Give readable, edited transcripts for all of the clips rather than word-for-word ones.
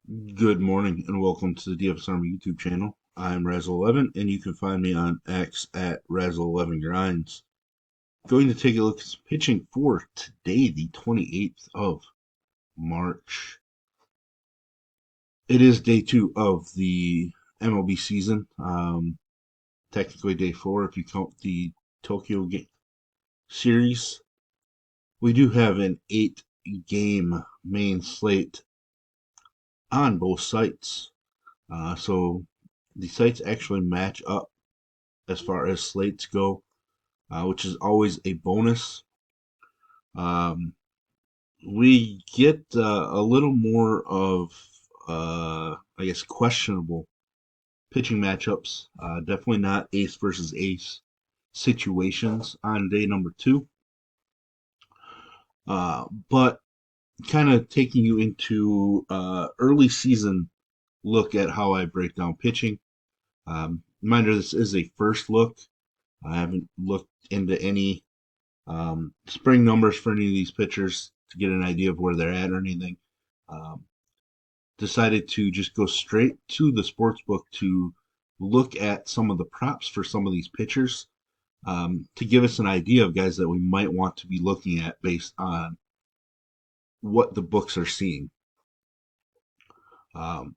Good morning and welcome to the DFS Army YouTube channel. I'm Razzle11 and you can find me on X at Razzle11grinds. Going to take a look at some pitching for today, the 28th of March. It is day 2 of the MLB season. Technically day 4 if you count the Tokyo series. We do have an 8-game main slate on both sites. So the sites actually match up as far as slates go, which is always a bonus. Um, we get a little more of, I guess, questionable pitching matchups. Definitely not ace versus ace situations on day number 2. But kind of taking you into early season look at how I break down pitching. Reminder, this is a first look. I haven't looked into any spring numbers for any of these pitchers to get an idea of where they're at or anything. Um, Decided to just go straight to the sports book to look at some of the props for some of these pitchers to give us an idea of guys that we might want to be looking at based on what the books are seeing.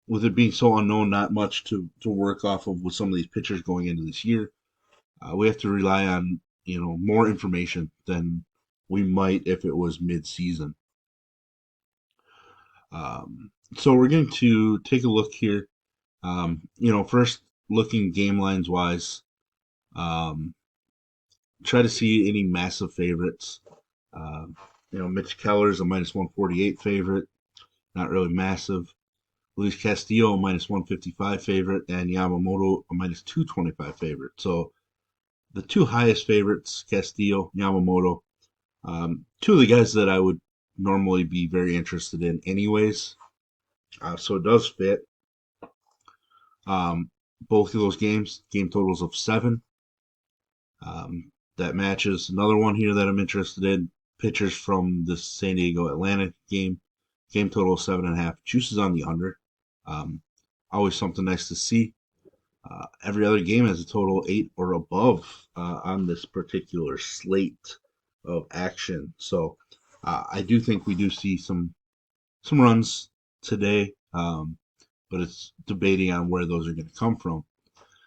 With it being so unknown, not much to work off of with some of these pitchers going into this year. We have to rely on more information than we might if it was mid-season. So we're going to take a look here. First looking game lines wise, um, try to see any massive favorites. Mitch Keller's a minus 148 favorite, not really massive. Luis Castillo, a minus 155 favorite, and Yamamoto, a minus 225 favorite. So the two highest favorites, Castillo, Yamamoto, two of the guys that I would normally be very interested in, anyways. So it does fit. Both of those games, game totals of 7. That matches another one here that I'm interested in. Pitchers from the San Diego Atlanta game, game total of 7.5. Juices on the under. Um, Always something nice to see. Every other game has a total 8 or above on this particular slate of action. So I do think we do see some runs today, but it's debating on where those are going to come from.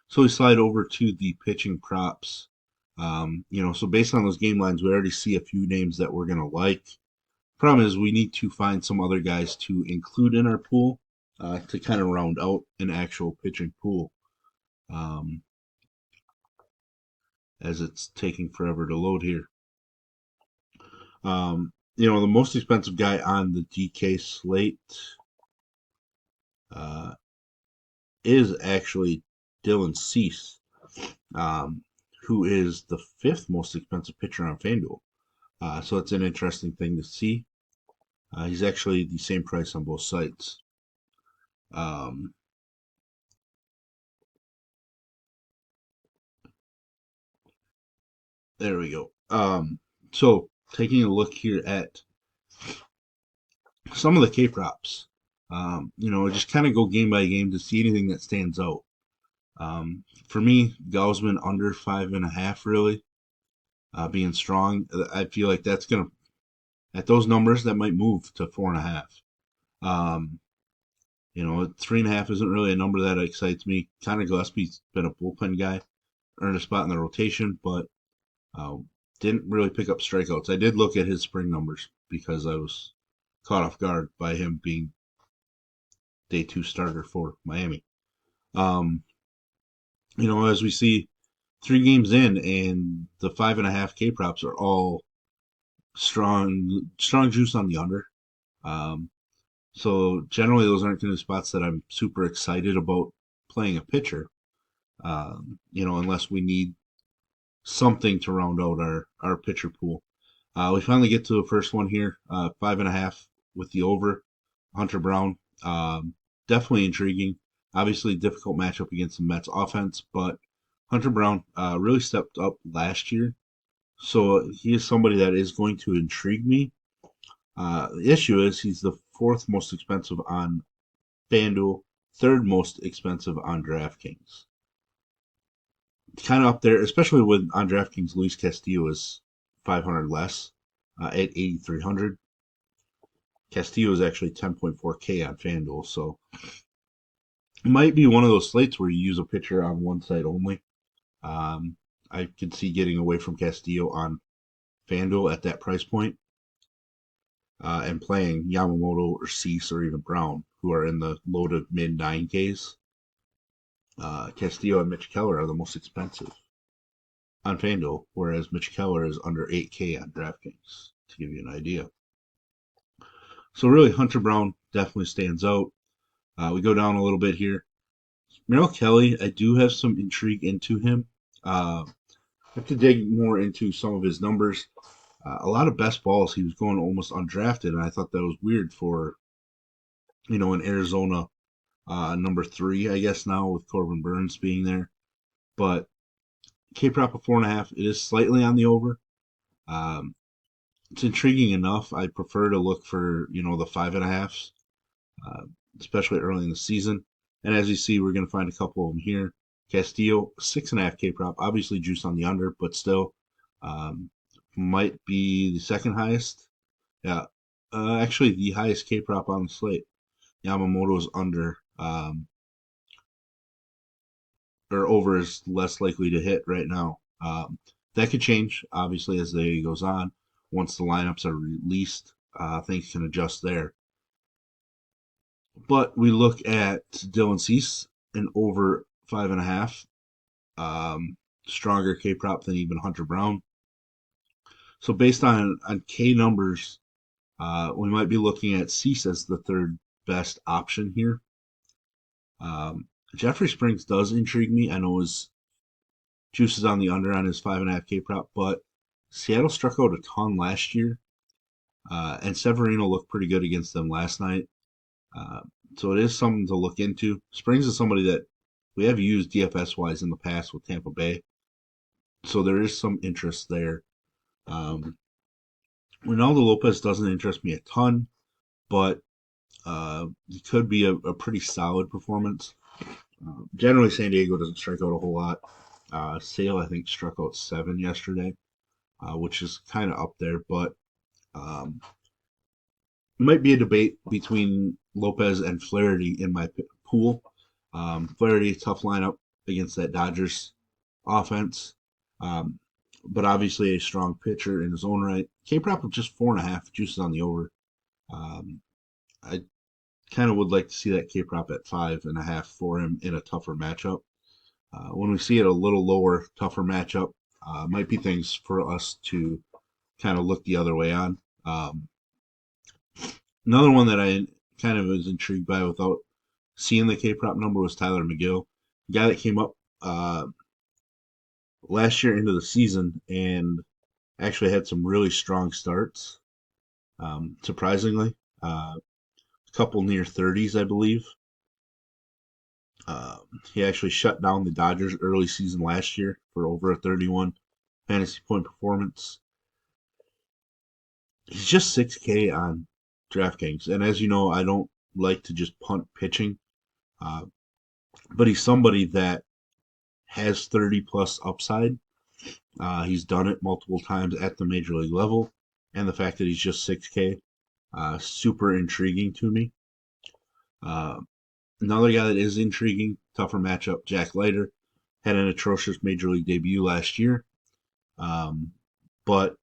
So we slide over to the pitching props. So based on those game lines, we already see a few names that we're going to like. Problem is, we need to find some other guys to include in our pool to kind of round out an actual pitching pool. Um, as it's taking forever to load here. The most expensive guy on the DK slate uh, is actually Dylan Cease, um, who is the 5th most expensive pitcher on FanDuel. So it's an interesting thing to see. He's actually the same price on both sites. Um, there we go. So taking a look here at some of the K props, just kind of go game by game to see anything that stands out. For me, Gausman under 5.5 really being strong. I feel like that's gonna at those numbers that might move to 4.5. 3.5 isn't really a number that excites me. Connor Gillespie's been a bullpen guy, earned a spot in the rotation, but uh, didn't really pick up strikeouts. I did look at his spring numbers because I was caught off guard by him being day 2 starter for Miami. Um, as we see 3 games in, and the 5.5 K props are all strong juice on the under. Um, so generally, those aren't going to be spots that I'm super excited about playing a pitcher. Unless we need something to round out our pitcher pool. We finally get to the first one here, 5.5 with the over. Hunter Brown, definitely intriguing. Obviously, difficult matchup against the Mets offense, but Hunter Brown really stepped up last year, so he is somebody that is going to intrigue me. The issue is he's the 4th most expensive on FanDuel, third most expensive on DraftKings. Kind of up there, especially with on DraftKings, Luis Castillo is 500 less at 8,300. Castillo is actually 10.4K on FanDuel, so it might be one of those slates where you use a pitcher on one side only. I could see getting away from Castillo on FanDuel at that price point, and playing Yamamoto or Cease or even Brown, who are in the low to mid 9Ks. Castillo and Mitch Keller are the most expensive on FanDuel, whereas Mitch Keller is under 8K on DraftKings, to give you an idea. So really, Hunter Brown definitely stands out. We go down a little bit here. Merrill Kelly, I do have some intrigue into him. I have to dig more into some of his numbers. A lot of best balls, he was going almost undrafted, and I thought that was weird for, an Arizona number 3, I guess now with Corbin Burns being there. But K-prop of 4.5, it is slightly on the over. It's intriguing enough. I prefer to look for, the 5.5s, especially early in the season. And as you see, we're going to find a couple of them here. Castillo, 6.5 K-prop, obviously juice on the under, but still might be the second highest. Yeah, actually the highest K-prop on the slate. Yamamoto's under, or over is less likely to hit right now. That could change, obviously, as the day goes on. Once the lineups are released, things can adjust there. But we look at Dylan Cease and over 5.5. Stronger K prop than even Hunter Brown. So based on K numbers, we might be looking at Cease as the third best option here. Jeffrey Springs does intrigue me. I know his juice is on the under on his 5.5 K prop, but Seattle struck out a ton last year, and Severino looked pretty good against them last night. So it is something to look into. Springs is somebody that we have used DFS wise in the past with Tampa Bay, so there is some interest there. Ronaldo Lopez doesn't interest me a ton, but it could be a pretty solid performance. Generally, San Diego doesn't strike out a whole lot. Sale, I think, struck out 7 yesterday, which is kind of up there, but might be a debate between Lopez and Flaherty in my pool. Flaherty, tough lineup against that Dodgers offense, but obviously a strong pitcher in his own right. K-prop of just 4.5, juices on the over. I kind of would like to see that K-prop at 5.5 for him in a tougher matchup. When we see it a little lower, tougher matchup, might be things for us to kind of look the other way on. Another one that I kind of was intrigued by without seeing the K-prop number was Tyler McGill, a guy that came up last year into the season and actually had some really strong starts. Surprisingly, a couple near 30s, I believe. He actually shut down the Dodgers early season last year for over a 31 fantasy point performance. He's just 6K on DraftKings, and as you know, I don't like to just punt pitching, but he's somebody that has 30 plus upside. He's done it multiple times at the major league level, and the fact that he's just 6K, super intriguing to me. Another guy that is intriguing, tougher matchup, Jack Leiter, had an atrocious major league debut last year, but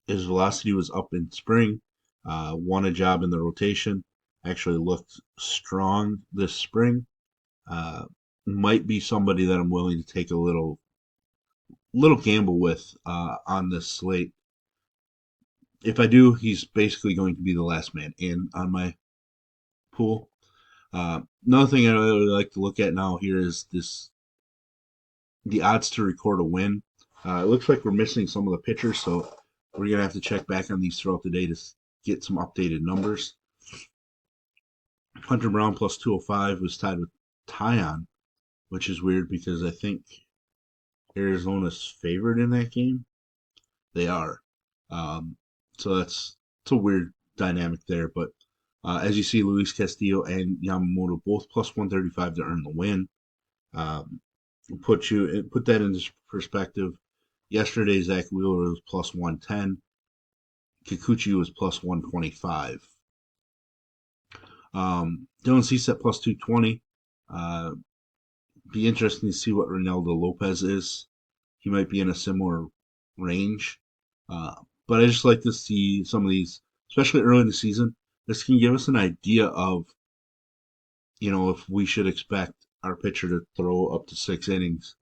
his velocity was up in spring, won a job in the rotation, actually looked strong this spring. Might be somebody that I'm willing to take a little gamble with on this slate. If I do, he's basically going to be the last man in on my pool. Another thing I really like to look at now here is the odds to record a win. It looks like we're missing some of the pitchers, so we're going to have to check back on these throughout the day to get some updated numbers. Hunter Brown plus 205 was tied with Tyon, which is weird because I think Arizona's favored in that game. They are. So it's a weird dynamic there, but As you see, Luis Castillo and Yamamoto both plus 135 to earn the win. Um, put that into perspective. Yesterday, Zach Wheeler was plus 110. Kikuchi was plus 125. Dylan Cease at plus 220. Uh, be interesting to see what Ronaldo Lopez is. He might be in a similar range. Uh, but I just like to see some of these, especially early in the season. This can give us an idea of, if we should expect our pitcher to throw up to 6 innings.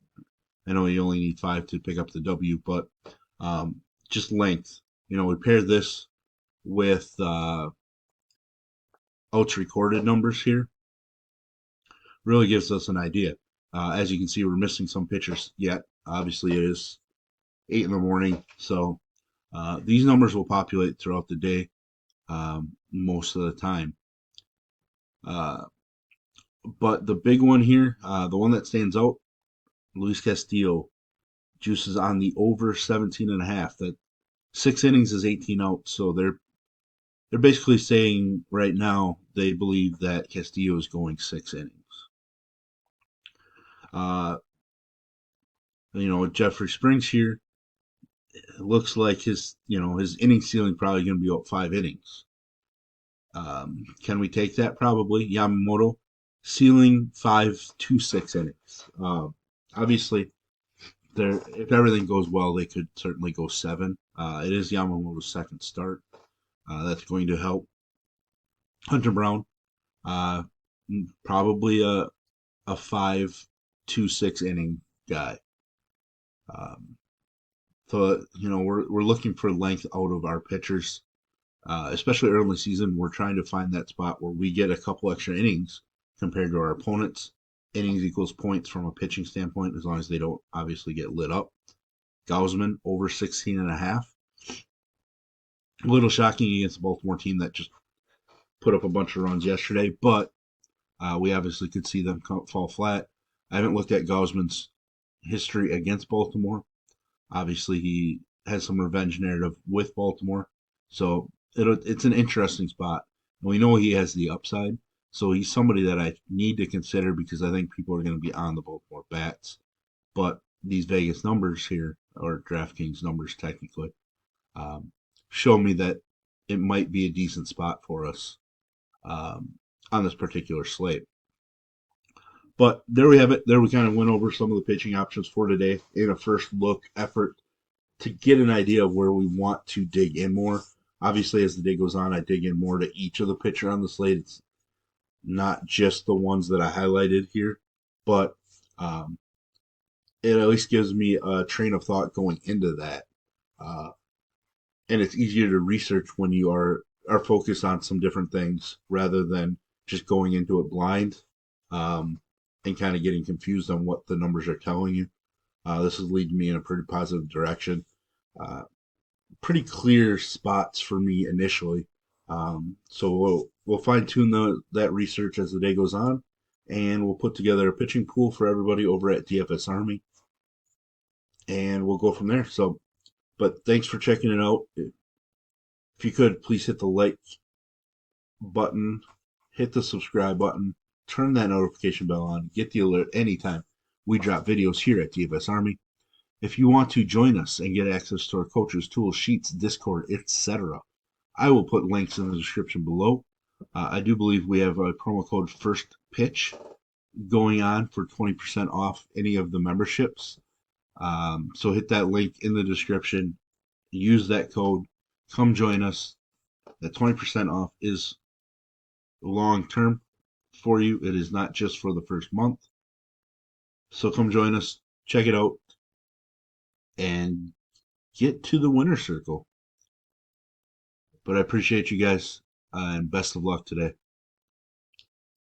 I know you only need 5 to pick up the W, but just length. We pair this with outs recorded numbers here. Really gives us an idea. As you can see, we're missing some pitchers yet. Obviously, it is 8 in the morning, so these numbers will populate throughout the day most of the time. But the big one here, the one that stands out, Luis Castillo juices on the over 17 and a half. That 6 innings is 18 outs, so they're basically saying right now they believe that Castillo is going 6 innings. Uh, Jeffrey Springs here, it looks like his inning ceiling probably going to be about 5 innings. Can we take that? Probably. Yamamoto ceiling 5 to 6 innings. Obviously, if everything goes well, they could certainly go 7. It is Yamamoto's second start. That's going to help. Hunter Brown, uh, probably a 5 to 6 inning guy. So we're looking for length out of our pitchers, especially early in the season. We're trying to find that spot where we get a couple extra innings compared to our opponents. Innings equals points from a pitching standpoint, as long as they don't obviously get lit up. Gausman over 16 and a half. A little shocking against the Baltimore team that just put up a bunch of runs yesterday, but we obviously could see them fall flat. I haven't looked at Gausman's history against Baltimore. Obviously, he has some revenge narrative with Baltimore, so it's an interesting spot. We know he has the upside, so he's somebody that I need to consider because I think people are going to be on the Baltimore bats. But these Vegas numbers here, or DraftKings numbers technically, um, show me that it might be a decent spot for us on this particular slate. But there we have it. There we kind of went over some of the pitching options for today in a first look effort to get an idea of where we want to dig in more. Obviously, as the day goes on, I dig in more to each of the pitcher on the slate. It's not just the ones that I highlighted here, but it at least gives me a train of thought going into that. Uh, and it's easier to research when you are focused on some different things rather than just going into it blind and kind of getting confused on what the numbers are telling you. This is leading me in a pretty positive direction. Uh, Pretty clear spots for me initially. So we'll fine tune that research as the day goes on, and we'll put together a pitching pool for everybody over at DFS Army, and we'll go from there. So, but thanks for checking it out. If you could, please hit the like button, hit the subscribe button, turn that notification bell on, get the alert anytime we drop videos here at DFS Army. If you want to join us and get access to our coaches, tools, sheets, Discord, etc., I will put links in the description below. I do believe we have a promo code First Pitch going on for 20% off any of the memberships. So hit that link in the description, use that code, come join us. That 20% off is long term for you. It is not just for the first month. So come join us, check it out, and get to the winner circle. But I appreciate you guys and best of luck today.